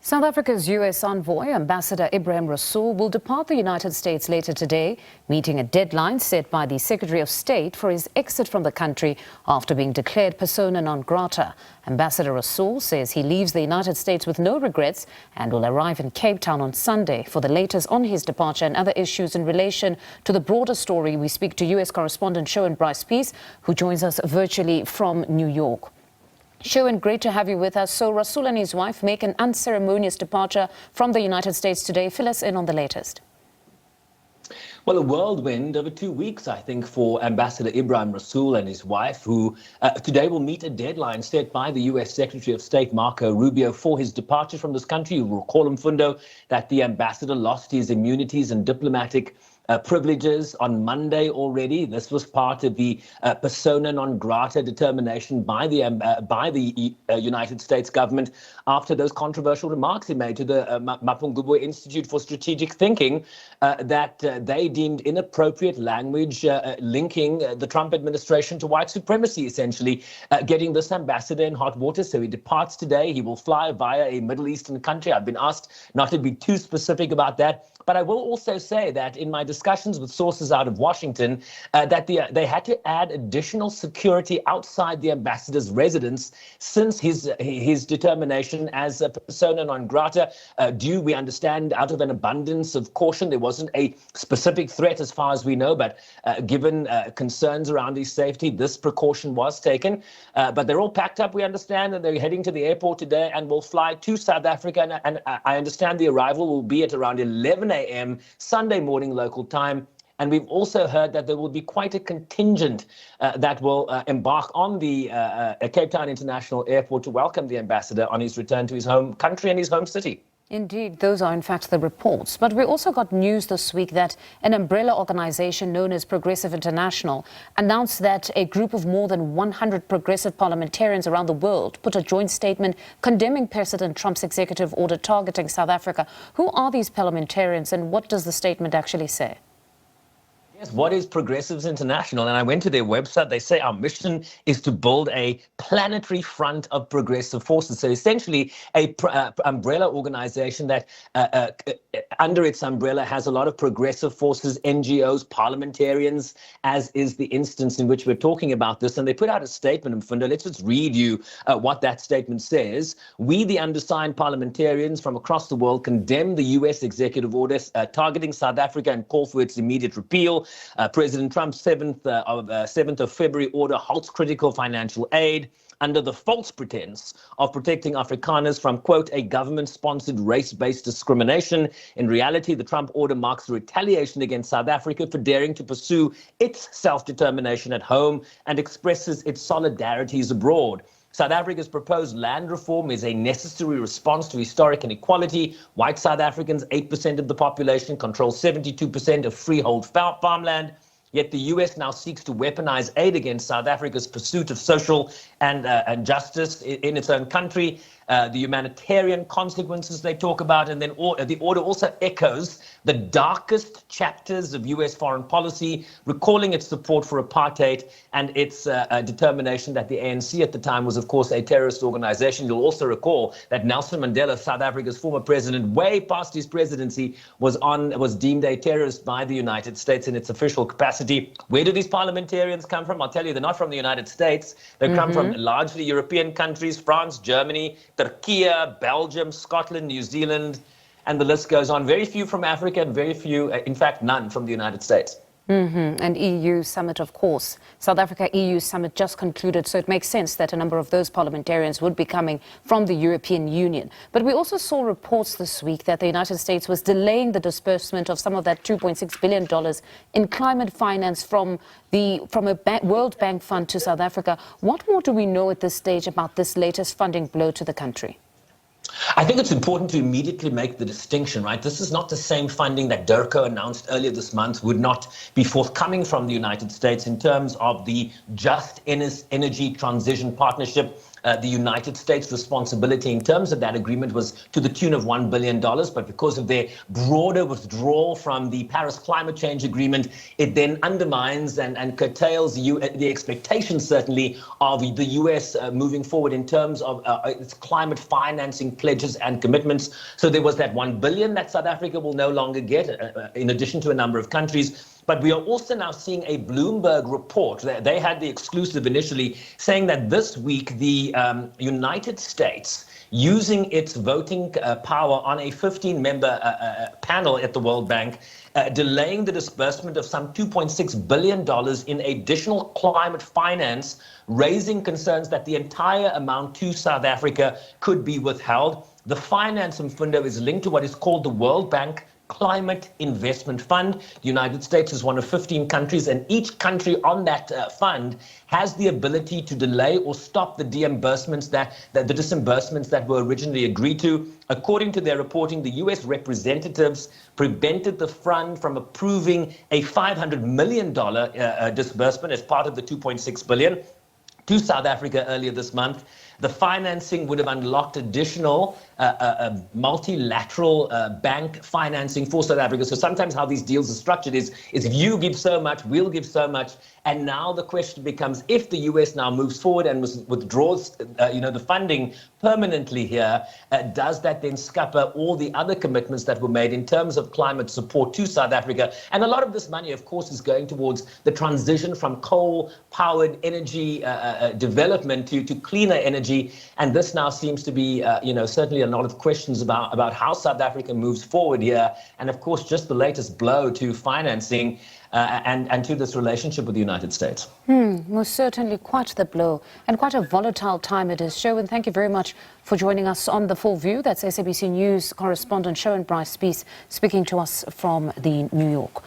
South Africa's U.S. envoy, Ambassador Ebrahim Rasool, will depart the United States later today, meeting a deadline set by the Secretary of State for his exit from the country after being declared persona non grata. Ambassador Rasool says he leaves the United States with no regrets and will arrive in Cape Town on Sunday. For the latest on his departure and other issues in relation to the broader story, we speak to U.S. correspondent Sherwin Bryce-Peace, who joins us virtually from New York. Sherwin, great to have you with us. So Rasool and his wife make an unceremonious departure from the United States today. Fill us in on the latest. Well, a whirlwind over 2 weeks, I think, for Ambassador Ebrahim Rasool and his wife, who today will meet a deadline set by the U.S. Secretary of State, Marco Rubio, for his departure from this country. You will recall, Mfundo, that the ambassador lost his immunities and diplomatic privileges on Monday already. This was part of the persona non grata determination by the United States government after those controversial remarks he made to the Mapungubwe Institute for Strategic Thinking that they deemed inappropriate language linking the Trump administration to white supremacy, essentially getting this ambassador in hot water. So he departs today. He will fly via a Middle Eastern country. I've been asked not to be too specific about that, but I will also say that in my discussions with sources out of Washington, that they had to add additional security outside the ambassador's residence since his determination as a persona non grata, due, we understand, out of an abundance of caution. There wasn't a specific threat as far as we know, but given concerns around his safety, this precaution was taken. But they're all packed up, we understand, and they're heading to the airport today and will fly to South Africa. And I understand the arrival will be at around 11 a.m. Sunday morning local time. And we've also heard that there will be quite a contingent that will embark on the Cape Town International Airport to welcome the ambassador on his return to his home country and his home city. Indeed, those are in fact the reports. But we also got news this week that an umbrella organization known as Progressive International announced that a group of more than 100 progressive parliamentarians around the world put a joint statement condemning President Trump's executive order targeting South Africa. Who are these parliamentarians and what does the statement actually say? Yes, what is Progressives International? And I went to their website. They say our mission is to build a planetary front of progressive forces. So essentially a umbrella organization that under its umbrella has a lot of progressive forces, NGOs, parliamentarians, as is the instance in which we're talking about this. And they put out a statement, Mfundo. Let's just read you what that statement says. We, the undersigned parliamentarians from across the world, condemn the U.S. executive order targeting South Africa and call for its immediate repeal. President Trump's 7th of February order halts critical financial aid under the false pretense of protecting Afrikaners from, quote, a government-sponsored race-based discrimination. In reality, the Trump order marks a retaliation against South Africa for daring to pursue its self-determination at home and expresses its solidarities abroad. South Africa's proposed land reform is a necessary response to historic inequality. White South Africans, 8% of the population, control 72% of freehold farmland. Yet the U.S. now seeks to weaponize aid against South Africa's pursuit of social and justice in its own country. The humanitarian consequences they talk about, and then the order also echoes the darkest chapters of U.S. foreign policy, recalling its support for apartheid and its determination that the ANC at the time was, of course, a terrorist organization. You'll also recall that Nelson Mandela, South Africa's former president, way past his presidency, was deemed a terrorist by the United States in its official capacity. Where do these parliamentarians come from? I'll tell you, they're not from the United States. They come from largely European countries, France, Germany, Turkey, Belgium, Scotland, New Zealand, and the list goes on. Very few from Africa and very few, in fact, none from the United States. And EU summit, of course. South Africa EU summit just concluded, so it makes sense that a number of those parliamentarians would be coming from the European Union. But we also saw reports this week that the United States was delaying the disbursement of some of that $2.6 billion in climate finance from a World Bank fund to South Africa. What more do we know at this stage about this latest funding blow to the country? I think it's important to immediately make the distinction, right? This is not the same funding that DERCO announced earlier this month would not be forthcoming from the United States in terms of the Just Energy Transition Partnership. the United States' responsibility in terms of that agreement was to the tune of $1 billion. But because of their broader withdrawal from the Paris Climate Change Agreement, it then undermines and curtails the expectations, certainly, of the U.S. Moving forward in terms of its climate financing pledges and commitments. So there was that $1 billion that South Africa will no longer get, in addition to a number of countries. But we are also now seeing a Bloomberg report. They had the exclusive initially, saying that this week the United States, using its voting power on a 15-member panel at the World Bank, delaying the disbursement of some $2.6 billion in additional climate finance, raising concerns that the entire amount to South Africa could be withheld. The finance, Mfundo, is linked to what is called the World Bank Climate Investment Fund. The United States is one of 15 countries, and each country on that fund has the ability to delay or stop the disbursements that were originally agreed to. According to their reporting, the U.S. representatives prevented the fund from approving a $500 million disbursement as part of the $2.6 billion to South Africa earlier this month. The financing would have unlocked additional multilateral bank financing for South Africa. So sometimes how these deals are structured is if you give so much, we'll give so much. And now the question becomes, if the U.S. now moves forward and withdraws the funding permanently here, does that then scupper all the other commitments that were made in terms of climate support to South Africa? And a lot of this money, of course, is going towards the transition from coal-powered energy development to cleaner energy. And this now seems to be, certainly a lot of questions about how South Africa moves forward here. And of course, just the latest blow to financing and to this relationship with the United States. Most certainly quite the blow, and quite a volatile time it is. Sherwin, thank you very much for joining us on The Full View. That's SABC News correspondent Sherwin Bryce-Peace speaking to us from New York.